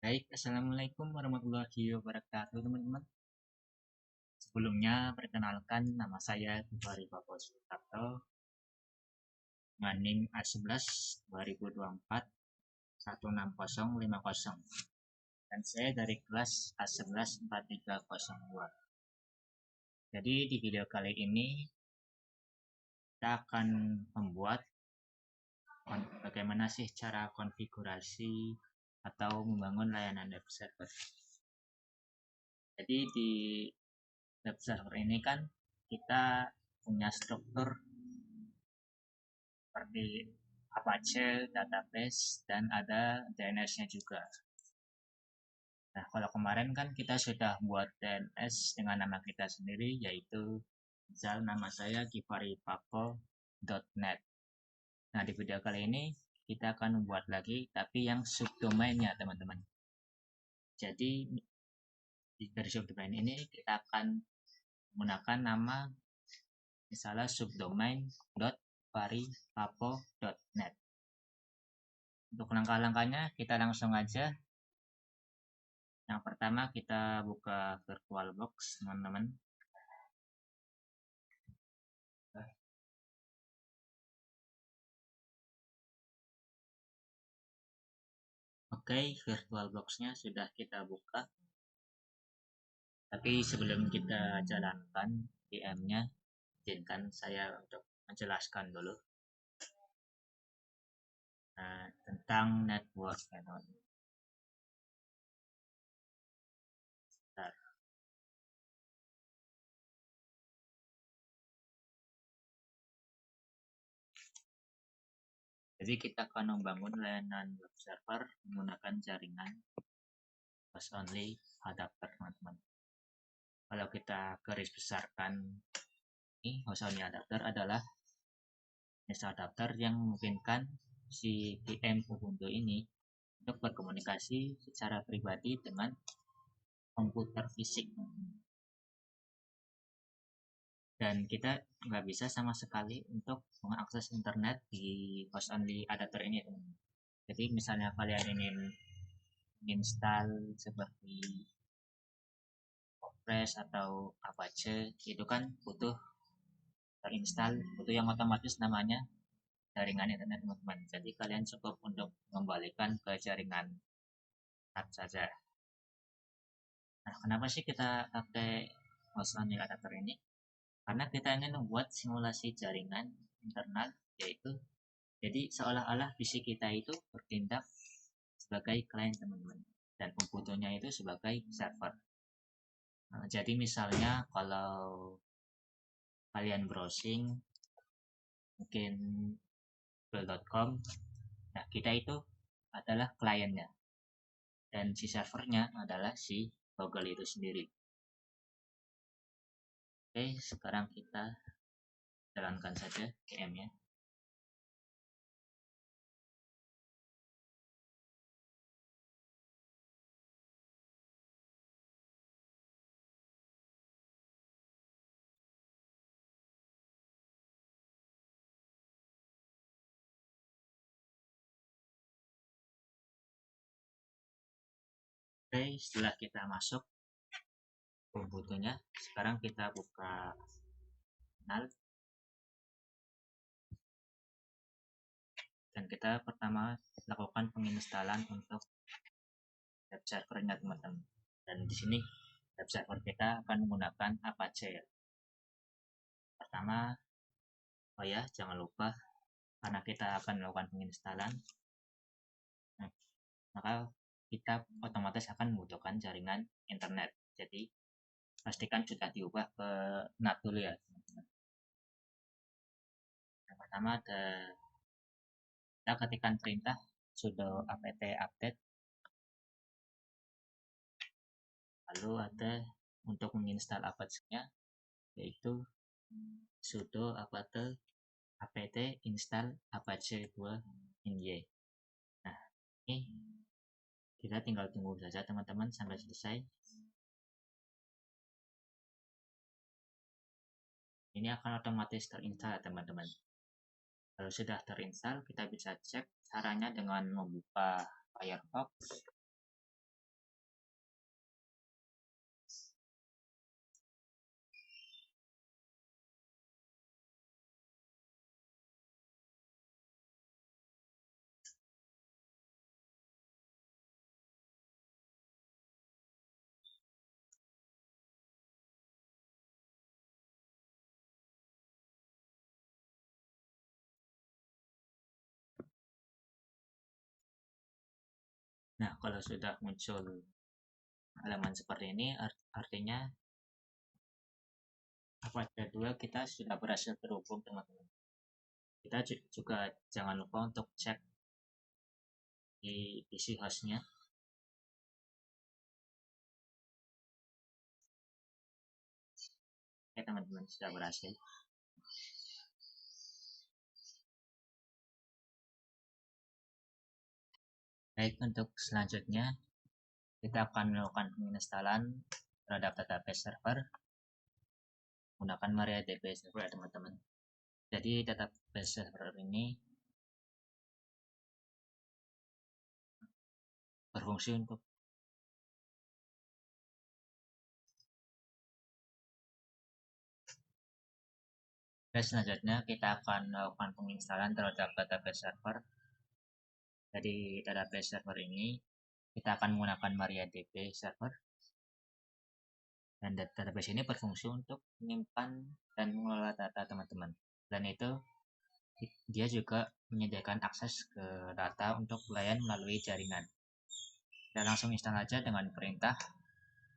Baik, Assalamualaikum warahmatullahi wabarakatuh, teman-teman. Sebelumnya, perkenalkan nama saya Givari Bapak Sutarto, dengan NIM A11 2024 16050, dan saya dari kelas A11 4302. Jadi di video kali ini kita akan membuat bagaimana sih cara konfigurasi atau membangun layanan web server. Jadi di web server ini kan kita punya struktur seperti Apache, database, dan ada DNS-nya juga. Nah, kalau kemarin kan kita sudah buat DNS dengan nama kita sendiri, yaitu misal nama saya givaripapo.net. Nah, di video kali ini kita akan membuat lagi, tapi yang subdomainnya, teman-teman. Jadi, dari subdomain ini kita akan menggunakan nama misalnya subdomain.varipapo.net. Untuk langkah-langkahnya kita langsung aja. Yang pertama kita buka VirtualBox, teman-teman. Oke, VirtualBox-nya sudah kita buka. Tapi sebelum kita jalankan VM-nya, izinkan saya untuk menjelaskan dulu tentang network. Bentar. Jadi kita akan membangun layanan web server menggunakan jaringan host only adapter, teman-teman. Kalau kita garis besarkan, ini host only adapter adalah jenis adapter yang memungkinkan si VM Ubuntu ini untuk berkomunikasi secara pribadi dengan komputer fisik. Dan kita nggak bisa sama sekali untuk mengakses internet di host only adapter ini, teman-teman. Jadi misalnya kalian ingin install seperti WordPress atau Apache, itu kan butuh terinstall, butuh yang otomatis namanya jaringan internet, teman-teman. Jadi kalian cukup untuk mengembalikan ke jaringan NAT saja. Nah, kenapa sih kita pakai host only adapter ini? Karena kita ingin membuat simulasi jaringan internal, yaitu jadi seolah-olah PC kita itu bertindak sebagai klien, teman-teman, dan Ubuntu-nya itu sebagai server. Nah, jadi misalnya kalau kalian browsing mungkin google.com, nah kita itu adalah kliennya dan si servernya adalah si Google itu sendiri. Oke, sekarang kita jalankan saja VM-nya. Oke, setelah kita masuk Ubuntu-nya, sekarang kita buka terminal dan kita pertama lakukan penginstalan untuk web servernya, teman-teman. Dan di sini web server kita akan menggunakan Apache ya. Pertama, oh ya, jangan lupa karena kita akan melakukan penginstalan, maka kita otomatis akan membutuhkan jaringan internet. Jadi pastikan sudah diubah ke NAT dulu ya, teman-teman. Yang pertama ada kita ketikkan perintah sudo apt update, lalu ada untuk menginstal Apache-nya yaitu sudo apt install apache 2 ny. Nah, ini kita tinggal tunggu saja, teman-teman, sampai selesai. Ini akan otomatis terinstall, teman-teman. Kalau sudah terinstall, kita bisa cek caranya dengan membuka Firefox Nah, kalau sudah muncul halaman seperti ini, artinya Apache 2 kita sudah berhasil terhubung, teman-teman. Kita juga jangan lupa untuk cek di PC hostnya. Ya, teman-teman, sudah berhasil. Baik, untuk selanjutnya kita akan melakukan penginstalan terhadap database server menggunakan MariaDB server, ya teman-teman. Jadi database server ini berfungsi untuk selanjutnya kita akan melakukan penginstalan terhadap database server. Jadi database server ini kita akan menggunakan MariaDB server, dan database ini berfungsi untuk menyimpan dan mengelola data, teman-teman. Dan itu dia juga menyediakan akses ke data untuk pelayan melalui jaringan. Kita langsung install aja dengan perintah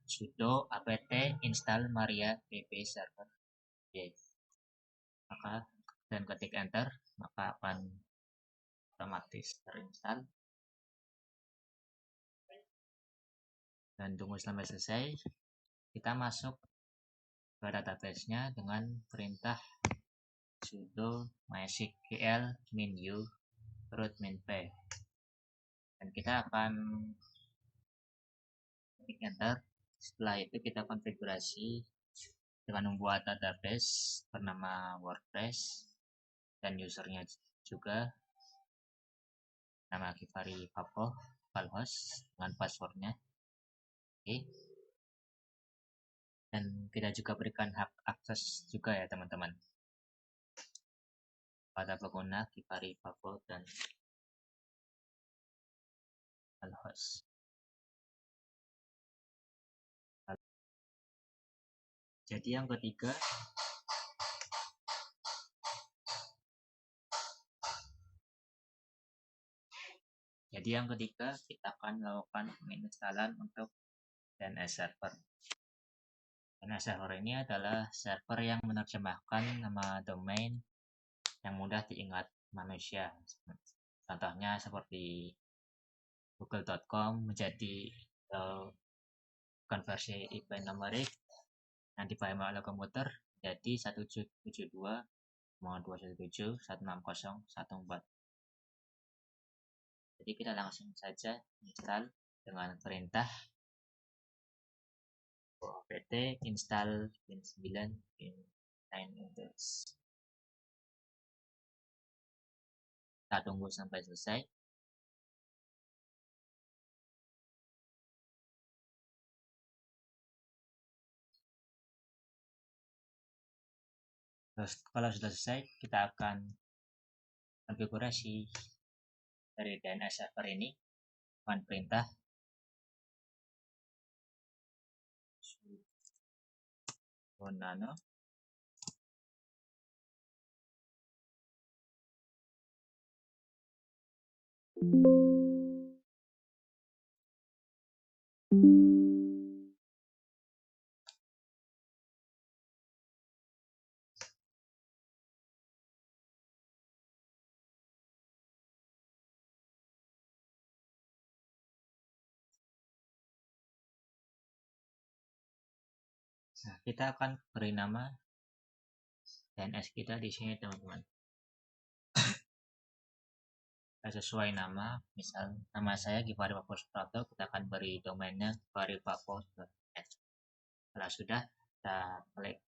sudo apt install MariaDB server. Oke. Maka dan ketik enter, maka akan otomatis terinstall. Dan tunggu sampai selesai. Kita masuk ke database-nya dengan perintah sudo mysql -u root -p, dan kita akan klik enter. Setelah itu kita konfigurasi dengan membuat database bernama WordPress dan usernya juga nama Givari Papo host dengan passwordnya. Oke. Dan kita juga berikan hak akses juga, ya teman-teman, pada pengguna Givari Papo dan host. Jadi yang ketiga, kita akan melakukan penginstalan untuk DNS server. DNS server ini adalah server yang menerjemahkan nama domain yang mudah diingat manusia. Contohnya seperti google.com menjadi konversi IP numerik yang dipahami oleh komputer jadi 172.217.160.1. Jadi kita langsung saja install dengan perintah apt install win9 win9index. Kita tunggu sampai selesai. Terus kalau sudah selesai, kita akan konfigurasi dari DNS server ini dengan perintah sudo nano Nah, kita akan beri nama DNS kita di sini, teman-teman. Sesuai nama, misal nama saya Givari Papo Suprapto, kita akan beri domainnya givaripapo.net. Setelah sudah, kita klik,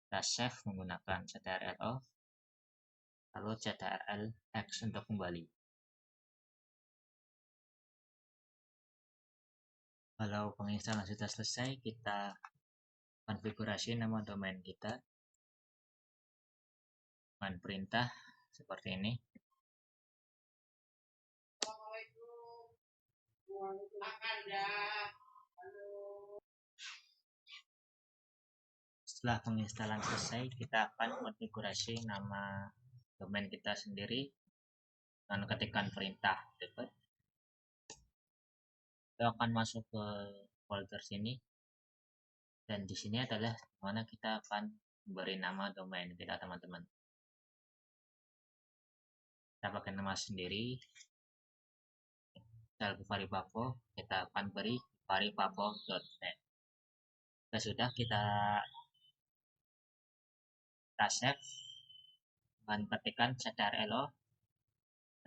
kita save menggunakan ctrl, lalu ctrl X untuk kembali. Kalau penginstalan sudah selesai, kita konfigurasi nama domain kita dengan perintah seperti ini. Setelah penginstalan selesai, kita akan konfigurasi nama domain kita sendiri dengan ketikkan perintah debug. kita akan masuk ke folder sini, dan di sini adalah mana kita akan beri nama domain kita, teman-teman. Kita pakai nama sendiri, Givari-Pavo, kita akan beri givari-pavo.net. Sudah kita save dan ketikkan ctrl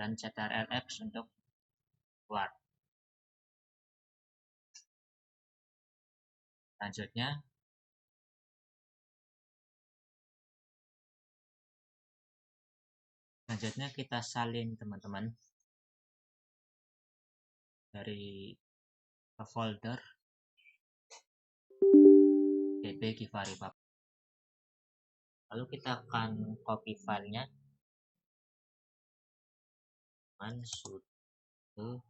dan ctrlx untuk keluar. Selanjutnya kita salin, teman-teman, dari folder db givari-pavo. Lalu kita akan copy filenya, sudo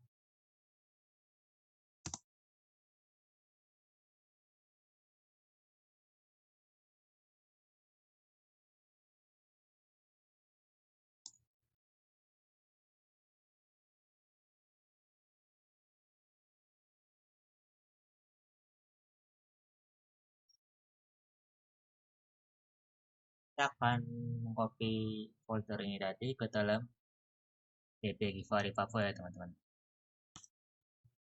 kita akan mengcopy folder ini tadi ke dalam db givari-pavo ya, teman-teman.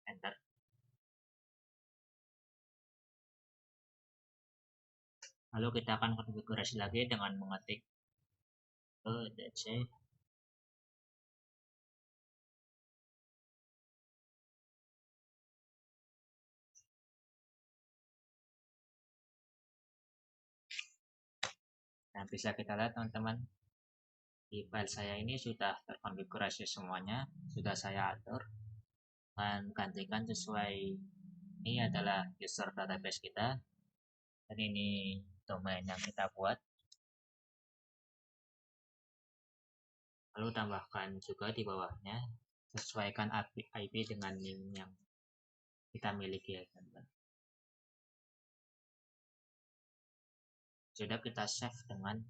Enter. Lalu kita akan konfigurasi lagi dengan mengetik etc. Nah, bisa kita lihat, teman-teman, di file saya ini sudah terkonfigurasi semuanya, sudah saya atur dan gantikan sesuai ini adalah user database kita, dan ini domain yang kita buat. Lalu tambahkan juga di bawahnya, sesuaikan IP dengan NIM yang kita miliki ya, teman-teman. Sudah kita save dengan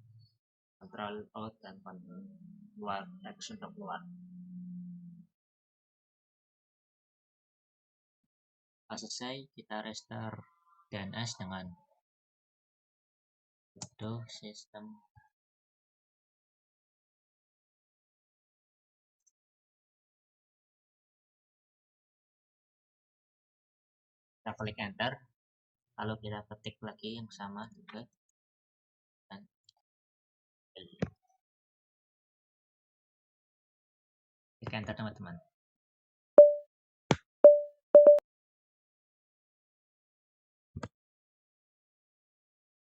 Ctrl Alt dan keluar X untuk keluar. Setelah selesai, kita restart DNS dengan sudo system kita klik enter, lalu kita ketik lagi yang sama juga dan klik enter, teman-teman.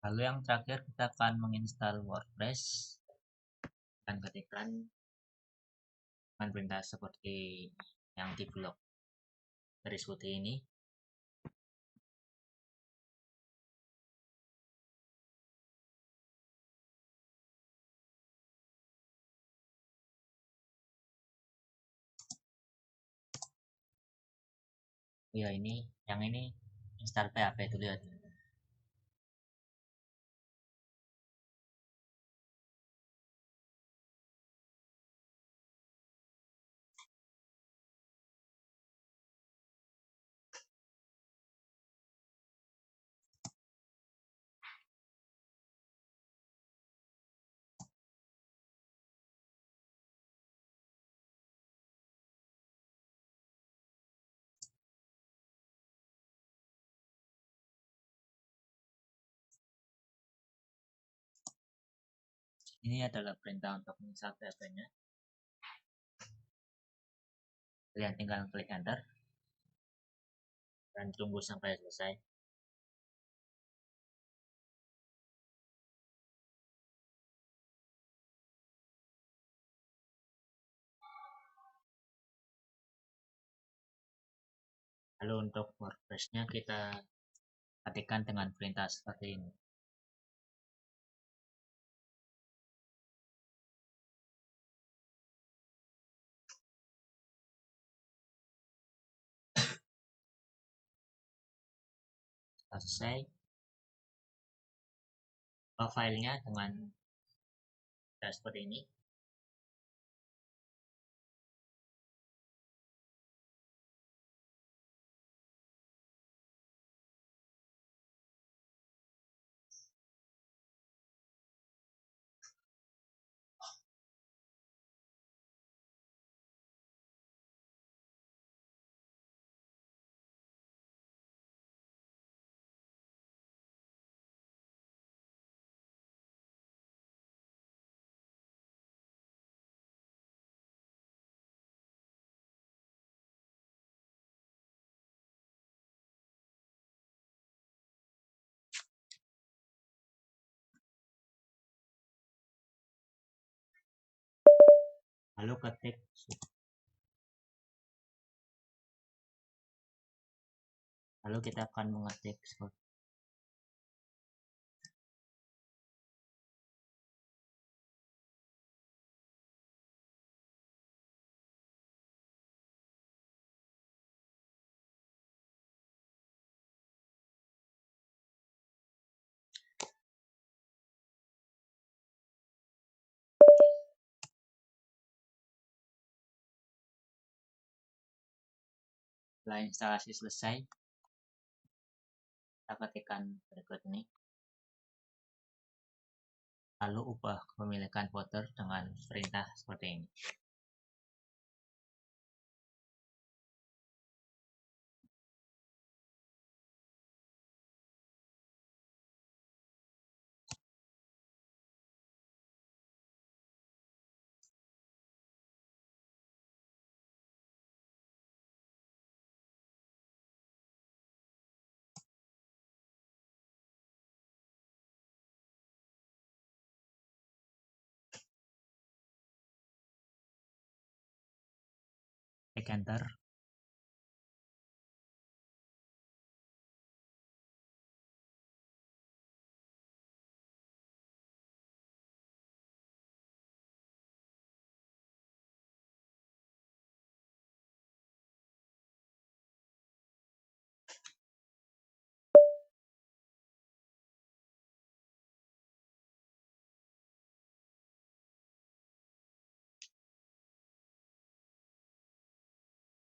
Lalu yang terakhir kita akan menginstal WordPress dan ketikkan perintah seperti yang di blog garis putih ini. Ya, ini yang ini install PHP dulu ya. Ini adalah perintah untuk menginstal PHP-nya. Kalian tinggal klik enter dan tunggu sampai selesai. Lalu untuk WordPress-nya kita ketikkan dengan perintah seperti ini. Setelah selesai, filenya dengan seperti ini. lalu ketik lalu kita akan mengetik setelah instalasi selesai, kita ketikkan berikut ini, lalu ubah kepemilikan folder dengan perintah seperti ini. Klik enter.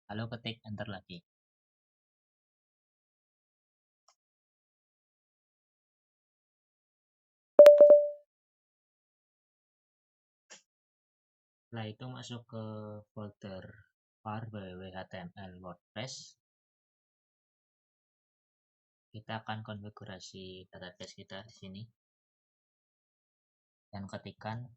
Lalu ketik enter lagi. Setelah itu masuk ke folder var www.html WordPress. Kita akan konfigurasi database kita di sini dan ketikkan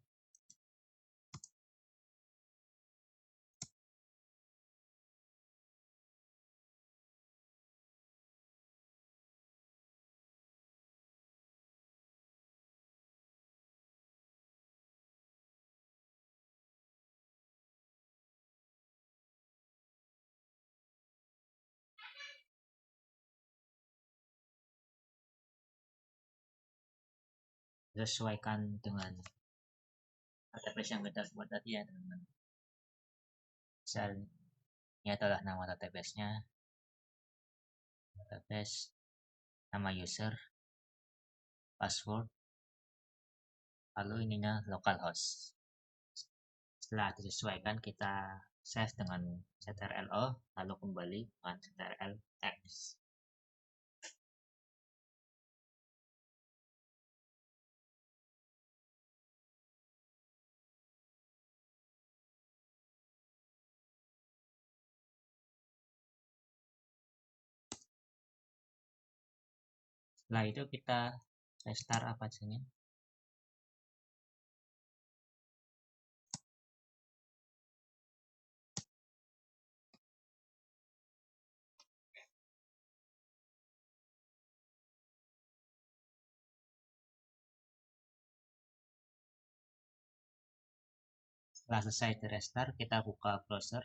sesuaikan dengan database yang kita buat tadi ya teman-teman. Misal ini adalah nama database-nya, database, nama user, password, lalu ininya localhost. Setelah disesuaikan, kita save dengan ctrl-o, lalu kembali dengan ctrl-x. Setelah itu kita restart aplikasinya. Setelah selesai di restart, kita buka browser.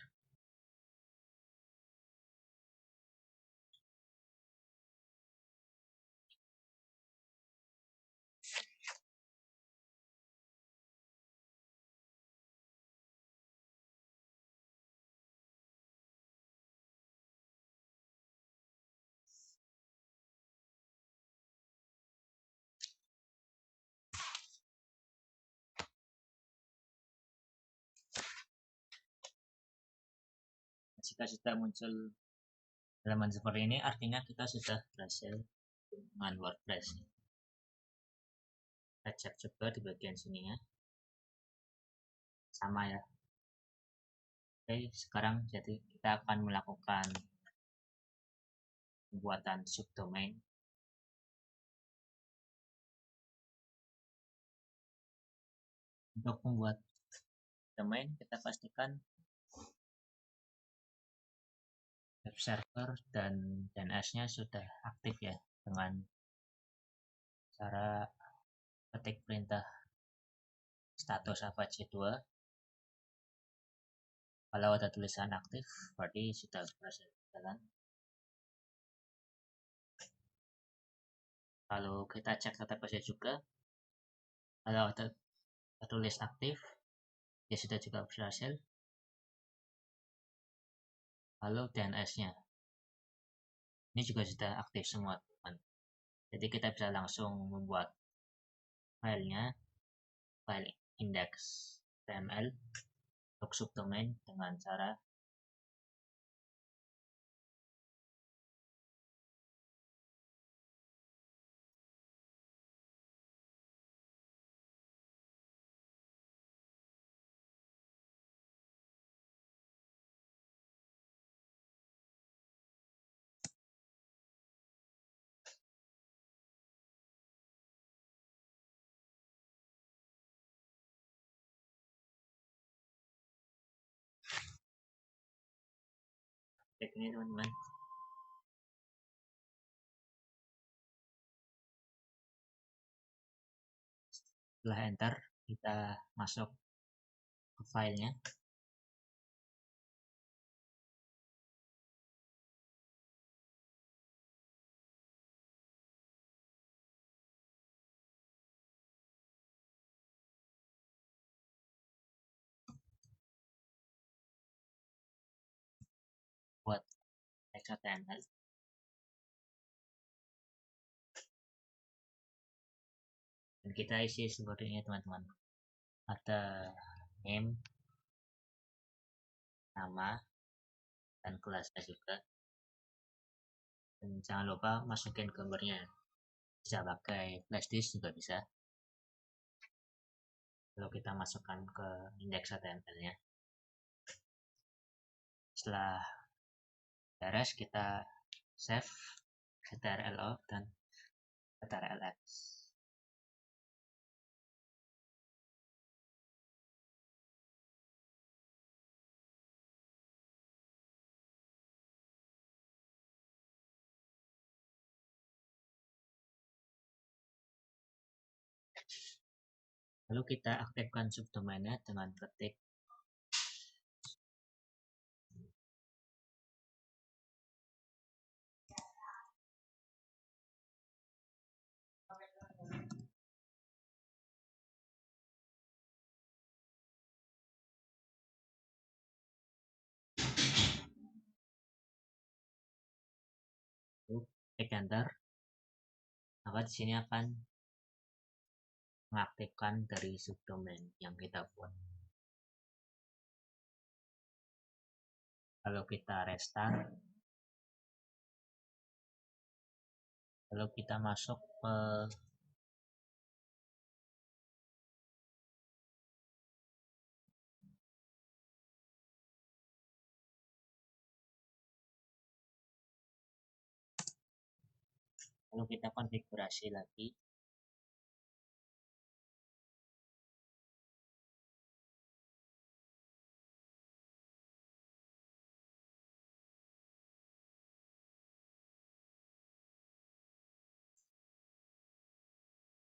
Jika sudah muncul halaman seperti ini, artinya kita sudah berhasil dengan WordPress. Kita cek juga di bagian sininya, sama ya. Oke, sekarang jadi kita akan melakukan pembuatan subdomain. Untuk membuat domain, kita pastikan web server dan DNS-nya sudah aktif ya, dengan cara ketik perintah status apache 2 Kalau ada tulisan aktif, berarti sudah berhasil jalan. Kalau kita cek database juga, kalau ada tulis aktif, dia sudah juga berhasil. Lalu DNS-nya, ini juga sudah aktif semua, teman. Jadi kita bisa langsung membuat filenya, file index.html untuk subdomain dengan cara ini, teman-teman. Setelah enter, kita masuk ke filenya. Buat HTML. Dan kita isi seperti ini, teman-teman. Ada name, nama, dan kelasnya juga. Dan jangan lupa masukin gambarnya. Bisa pakai flash disk juga bisa. Lalu kita masukkan ke indeks HTML-nya. Setelah beres, kita save ctrl dan ctrl-x. Lalu kita aktifkan subdomainnya dengan ketik klik enter, maka di sini akan mengaktifkan dari subdomain yang kita buat. Kalau kita restart, lalu kita masuk ke lalu kita konfigurasi lagi.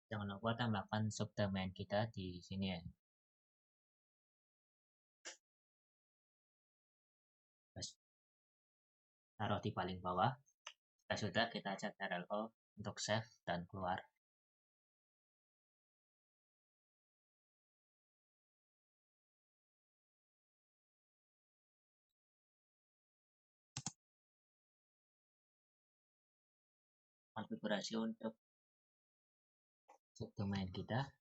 Jangan lupa tambahkan subdomain kita di sini ya. Terus taruh di paling bawah. Sudah kita ctrl untuk save dan keluar. Konfigurasi untuk subdomain kita.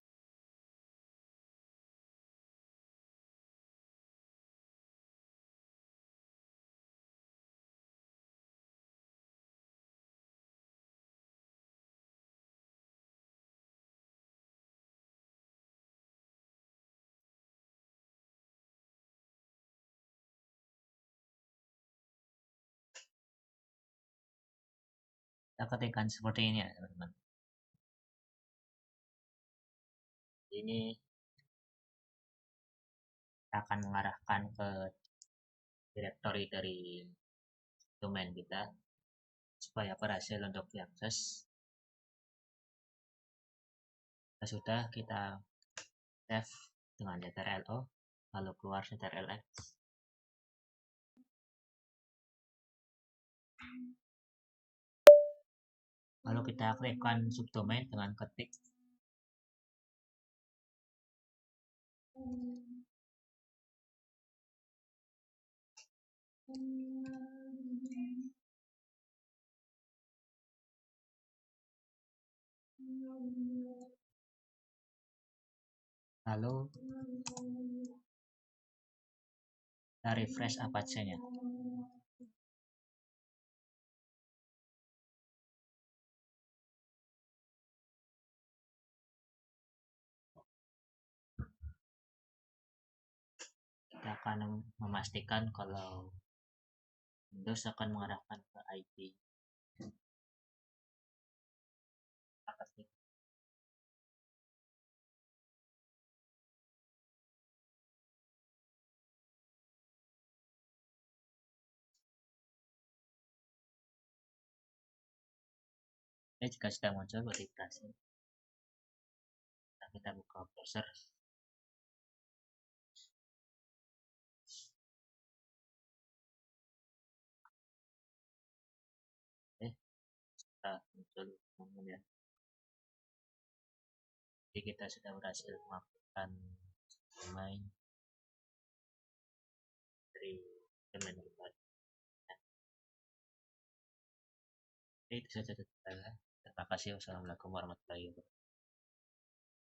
Kita ketikkan seperti ini ya, teman-teman. Ini akan mengarahkan ke directory dari domain kita supaya berhasil untuk diakses. Sudah kita save dengan ctrl lalu keluar ctrl-x. Kalau kita aktifkan subdomain dengan ketik lalu kita refresh Apache-nya, kita akan memastikan kalau Windows akan mengarahkan ke IP. Jika sudah muncul notifikasi, kita buka browser. Sudah muncul kemudian. Jadi kita sudah berhasil mengaktifkan domain dari domain kita. Itu saja tutorialnya. Terima kasih. Wassalamualaikum warahmatullahi wabarakatuh.